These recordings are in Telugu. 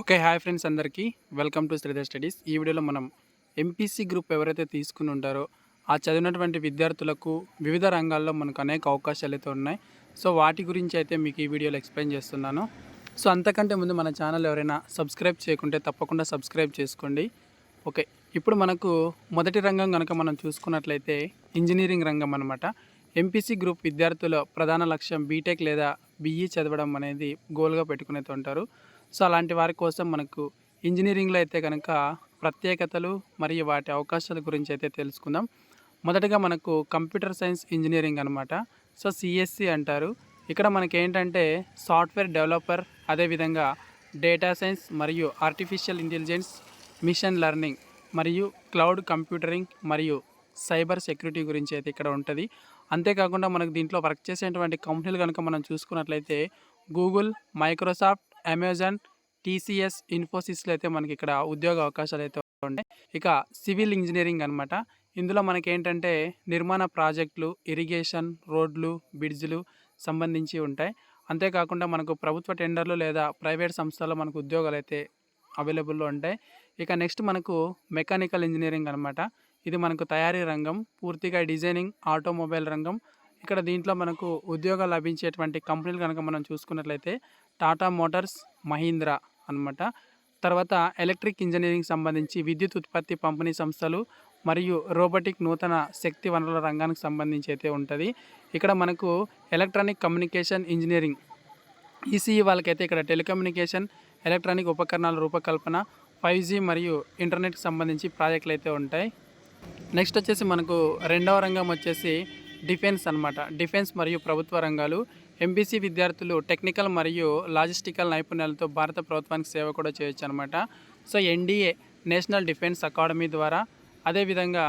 ఓకే. హాయ్ ఫ్రెండ్స్ అందరికీ. Welcome to Sridhar studies. ఈ వీడియోలో మనం ఎంపీసీ గ్రూప్ ఎవరైతే తీసుకుని ఉంటారో, ఆ చదివినటువంటి విద్యార్థులకు వివిధ రంగాల్లో మనకు అనేక అవకాశాలైతే ఉన్నాయి. సో, వాటి గురించి అయితే మీకు ఈ వీడియోలో ఎక్స్‌ప్లెయిన్ చేస్తున్నాను. సో, అంతకంటే ముందు మన ఛానల్ ఎవరైనా సబ్స్క్రైబ్ చేయకుంటే తప్పకుండా సబ్స్క్రైబ్ చేసుకోండి. ఓకే. ఇప్పుడు మనకు మొదటి రంగం గనక మనం చూసుకున్నట్లయితే ఇంజినీరింగ్ రంగం అనమాట. ఎంపీసీ గ్రూప్ విద్యార్థుల ప్రధాన లక్ష్యం బీటెక్ లేదా బీఈ చదవడం అనేది గోల్‌గా పెట్టుకునైతే ఉంటారు. సో, అలాంటి వారి కోసం మనకు ఇంజినీరింగ్‌లో అయితే గనక ప్రత్యేకతలు మరియు వాటి అవకాశాల గురించి అయితే తెలుసుకుందాం. మొదటగా మనకు కంప్యూటర్ సైన్స్ ఇంజినీరింగ్ అనమాట. సో, సీఎస్‌సి అంటారు. ఇక్కడ మనకేంటంటే సాఫ్ట్‌వేర్ డెవలపర్, అదేవిధంగా డేటా సైన్స్ మరియు ఆర్టిఫిషియల్ ఇంటెలిజెన్స్, మిషన్ లెర్నింగ్ మరియు క్లౌడ్ కంప్యూటరింగ్ మరియు సైబర్ సెక్యూరిటీ గురించి అయితే ఇక్కడ ఉంటది. అంతేకాకుండా మనకు దీంట్లో వర్క్ చేసేటువంటి కంపెనీలు గనుక మనం చూసుకున్నట్లయితే గూగుల్, మైక్రోసాఫ్ట్, అమెజాన్, టీసీఎస్, ఇన్ఫోసిస్‌లో అయితే మనకిక్కడ ఉద్యోగ అవకాశాలైతే ఉన్నాయి. ఇక సివిల్ ఇంజినీరింగ్ అనమాట. ఇందులో మనకేంటంటే నిర్మాణ ప్రాజెక్టులు, ఇరిగేషన్, రోడ్లు, బ్రిడ్జ్‌లు సంబంధించి ఉంటాయి. అంతేకాకుండా మనకు ప్రభుత్వ టెండర్లు లేదా ప్రైవేట్ సంస్థల్లో మనకు ఉద్యోగాలైతే అవైలబుల్‌లో ఉంటాయి. ఇక నెక్స్ట్ మనకు మెకానికల్ ఇంజినీరింగ్ అనమాట. ఇది మనకు తయారీ రంగం, పూర్తిగా డిజైనింగ్, ఆటోమొబైల్ రంగం. ఇక్కడ దీంట్లో మనకు ఉద్యోగాలు లభించేటువంటి కంపెనీలు గనక మనం చూసుకున్నట్లయితే టాటా మోటార్స్, మహీంద్రా అనమాట. తర్వాత ఎలక్ట్రిక్ ఇంజినీరింగ్ సంబంధించి విద్యుత్ ఉత్పత్తి పంపిణీ సంస్థలు మరియు రోబోటిక్ నూతన శక్తి వనరుల రంగానికి సంబంధించి అయితే ఉంటుంది. ఇక్కడ మనకు ఎలక్ట్రానిక్ కమ్యూనికేషన్ ఇంజినీరింగ్ ఈసీఈ వాళ్ళకైతే ఇక్కడ టెలికమ్యూనికేషన్, ఎలక్ట్రానిక్ ఉపకరణాల రూపకల్పన, 5G మరియు ఇంటర్నెట్‌కి సంబంధించి ప్రాజెక్టులు అయితే ఉంటాయి. నెక్స్ట్ వచ్చేసి మనకు రెండవ రంగం వచ్చేసి డిఫెన్స్ అనమాట. డిఫెన్స్ మరియు ప్రభుత్వ రంగాలు. ఎంపీసీ విద్యార్థులు టెక్నికల్ మరియు లాజిస్టికల్ నైపుణ్యాలతో భారత ప్రభుత్వానికి సేవ కూడా చేయొచ్చు అనమాట. So, NDA national defence academy ద్వారా, అదేవిధంగా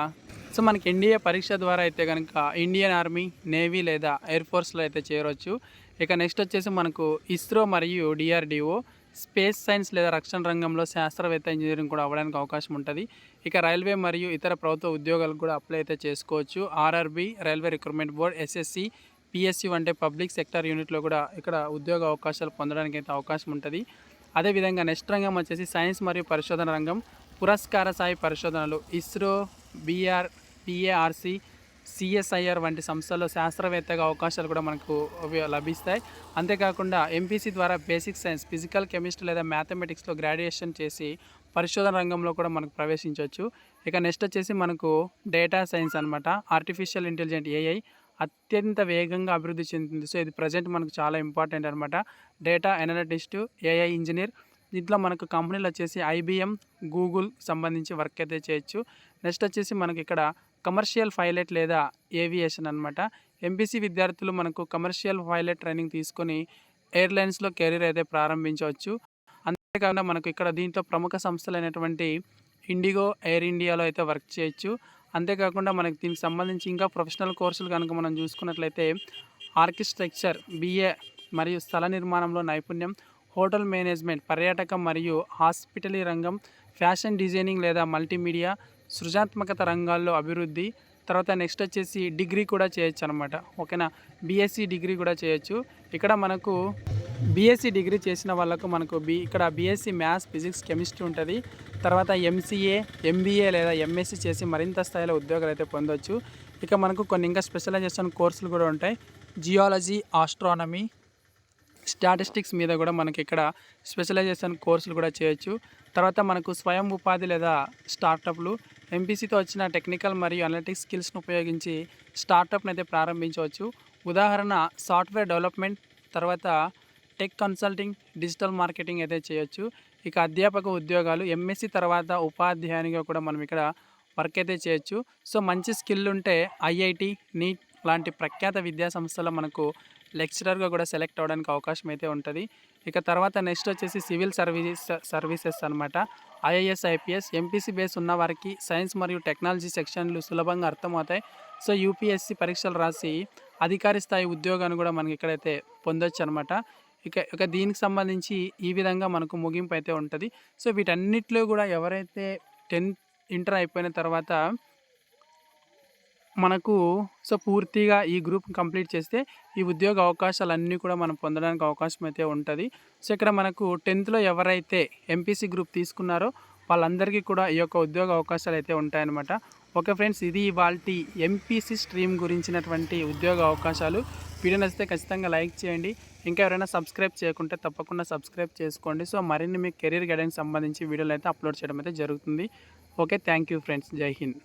సో మనకి ఎన్డీఏ పరీక్ష ద్వారా అయితే కనుక ఇండియన్ ఆర్మీ, నేవీ లేదా ఎయిర్ ఫోర్స్లో అయితే చేరవచ్చు. ఇక నెక్స్ట్ వచ్చేసి మనకు ఇస్రో మరియు డిఆర్డిఓ స్పేస్ సైన్స్ లేదా రక్షణ రంగంలో శాస్త్రవేత్త ఇంజనీరింగ్ కూడా అవ్వడానికి అవకాశం ఉంటుంది. ఇక రైల్వే మరియు ఇతర ప్రభుత్వ ఉద్యోగాలకు కూడా అప్లై అయితే చేసుకోవచ్చు. RRB, railway recruitment board, SSC, PSU అంటే పబ్లిక్ సెక్టర్ యూనిట్లో కూడా ఇక్కడ ఉద్యోగ అవకాశాలు పొందడానికి అయితే అవకాశం ఉంటుంది. అదేవిధంగా నెక్స్ట్ రంగం వచ్చేసి సైన్స్ మరియు పరిశోధన రంగం. పురస్కార స్థాయి పరిశోధనలు ఇస్రో, పిఏఆర్సి, సిఎస్ఐఆర్ వంటి సంస్థల్లో శాస్త్రవేత్తగా అవకాశాలు కూడా మనకు లభిస్తాయి. అంతేకాకుండా ఎంపీసీ ద్వారా బేసిక్ సైన్స్, ఫిజికల్, కెమిస్ట్రీ లేదా మ్యాథమెటిక్స్లో గ్రాడ్యుయేషన్ చేసి పరిశోధన రంగంలో కూడా మనకు ప్రవేశించవచ్చు. ఇక నెక్స్ట్ వచ్చేసి మనకు డేటా సైన్స్ అనమాట. ఆర్టిఫిషియల్ ఇంటెలిజెంట్ ఏఐ అత్యంత వేగంగా అభివృద్ధి చెందుతుంది. సో, ఇది ప్రజెంట్ మనకు చాలా ఇంపార్టెంట్ అనమాట. Data analyst, AI engineer. దీంట్లో మనకు కంపెనీలు వచ్చేసి ఐబీఎం, గూగుల్ సంబంధించి వర్క్ అయితే చేయొచ్చు. నెక్స్ట్ వచ్చేసి మనకి ఇక్కడ కమర్షియల్ పైలట్ లేదా ఏవియేషన్ అనమాట. ఎంపీసీ విద్యార్థులు మనకు కమర్షియల్ పైలట్ ట్రైనింగ్ తీసుకొని ఎయిర్లైన్స్లో కెరీర్ అయితే ప్రారంభించవచ్చు. అంతేకాకుండా మనకు ఇక్కడ దీంట్లో ప్రముఖ సంస్థలైనటువంటి ఇండిగో, ఎయిర్ ఇండియాలో అయితే వర్క్ చేయొచ్చు. అంతేకాకుండా మనకి దీనికి సంబంధించి ఇంకా ప్రొఫెషనల్ కోర్సులు కనుక మనం చూసుకున్నట్లయితే ఆర్కిటెక్చర్, బీఏ మరియు స్థల నిర్మాణంలో నైపుణ్యం, హోటల్ మేనేజ్మెంట్, పర్యాటకం మరియు హాస్పిటలీ రంగం, ఫ్యాషన్ డిజైనింగ్ లేదా మల్టీమీడియా, సృజనాత్మకత రంగాల్లో అభివృద్ధి. తర్వాత నెక్స్ట్ వచ్చేసి డిగ్రీ కూడా చేయొచ్చు అనమాట. ఓకేనా. బీఎస్సీ డిగ్రీ కూడా చేయొచ్చు. ఇక్కడ మనకు బీఎస్సీ డిగ్రీ చేసిన వాళ్ళకు మనకు ఇక్కడ బీఎస్సీ మ్యాథ్స్, ఫిజిక్స్, కెమిస్ట్రీ ఉంటుంది. తర్వాత ఎంసీఏ, ఎంబీఏ లేదా ఎంఎస్సీ చేసి మరింత స్థాయిలో ఉద్యోగాలు అయితే పొందవచ్చు. ఇక మనకు కొన్ని ఇంకా స్పెషలైజేషన్ కోర్సులు కూడా ఉంటాయి. జియాలజీ, ఆస్ట్రానమీ, స్టాటిస్టిక్స్ మీద కూడా మనకి ఇక్కడ స్పెషలైజేషన్ కోర్సులు కూడా చేయొచ్చు. తర్వాత మనకు స్వయం ఉపాధి లేదా స్టార్టప్లు. ఎంపీసీతో వచ్చిన టెక్నికల్ మరియు అనలిటిక్స్ స్కిల్స్ను ఉపయోగించి స్టార్టప్ని అయితే ప్రారంభించవచ్చు. ఉదాహరణ సాఫ్ట్వేర్ డెవలప్మెంట్, తర్వాత టెక్ కన్సల్టింగ్, డిజిటల్ మార్కెటింగ్ అయితే చేయొచ్చు. ఇక అధ్యాపక ఉద్యోగాలు ఎంఎస్సీ తర్వాత ఉపాధ్యాయునిగా కూడా మనం ఇక్కడ వర్క్ అయితే చేయొచ్చు. సో, మంచి స్కిల్ ఉంటే ఐఐటి, నీట్ లాంటి ప్రఖ్యాత విద్యా సంస్థలో మనకు లెక్చరర్గా కూడా సెలెక్ట్ అవ్వడానికి అవకాశం అయితే ఉంటుంది. ఇక తర్వాత నెక్స్ట్ వచ్చేసి సివిల్ సర్వీసెస్ అనమాట. IAS, IPS. ఎంపీసీ బేస్ ఉన్న వారికి సైన్స్ మరియు టెక్నాలజీ సెక్షన్లు సులభంగా అర్థమవుతాయి. సో, యూపీఎస్సీ పరీక్షలు రాసి అధికారి స్థాయి ఉద్యోగాన్ని కూడా మనకి ఇక్కడైతే పొందొచ్చు అనమాట. ఇక దీనికి సంబంధించి ఈ విధంగా మనకు ముగింపు అయితే ఉంటుంది. సో, వీటన్నిటిలో కూడా ఎవరైతే 10th ఇంటర్ అయిపోయిన తర్వాత మనకు పూర్తిగా ఈ గ్రూప్ కంప్లీట్ చేస్తే ఈ ఉద్యోగ అవకాశాలన్నీ కూడా మనం పొందడానికి అవకాశం అయితే ఉంటుంది. ఇక్కడ మనకు 10థ్‌లో ఎవరైతే ఎంపీసీ గ్రూప్ తీసుకున్నారో వాళ్ళందరికీ కూడా ఈ యొక్క ఉద్యోగ అవకాశాలు అయితే ఉంటాయన్నమాట. ఓకే ఫ్రెండ్స్, ఇది ఇవాల్టి ఎంపీసీ స్ట్రీమ్ గురించినటువంటి ఉద్యోగ అవకాశాలు. వీడియో నచ్చితే ఖచ్చితంగా లైక్ చేయండి. ఇంకా ఎవరైనా సబ్స్క్రైబ్ చేయకుంటే తప్పకుండా సబ్స్క్రైబ్ చేసుకోండి. మరిన్ని మీకు కెరీర్ గైడెన్స్ సంబంధించి వీడియోలు అయితే అప్లోడ్ చేయడం అయితే జరుగుతుంది. Okay, thank you friends. జై హింద్.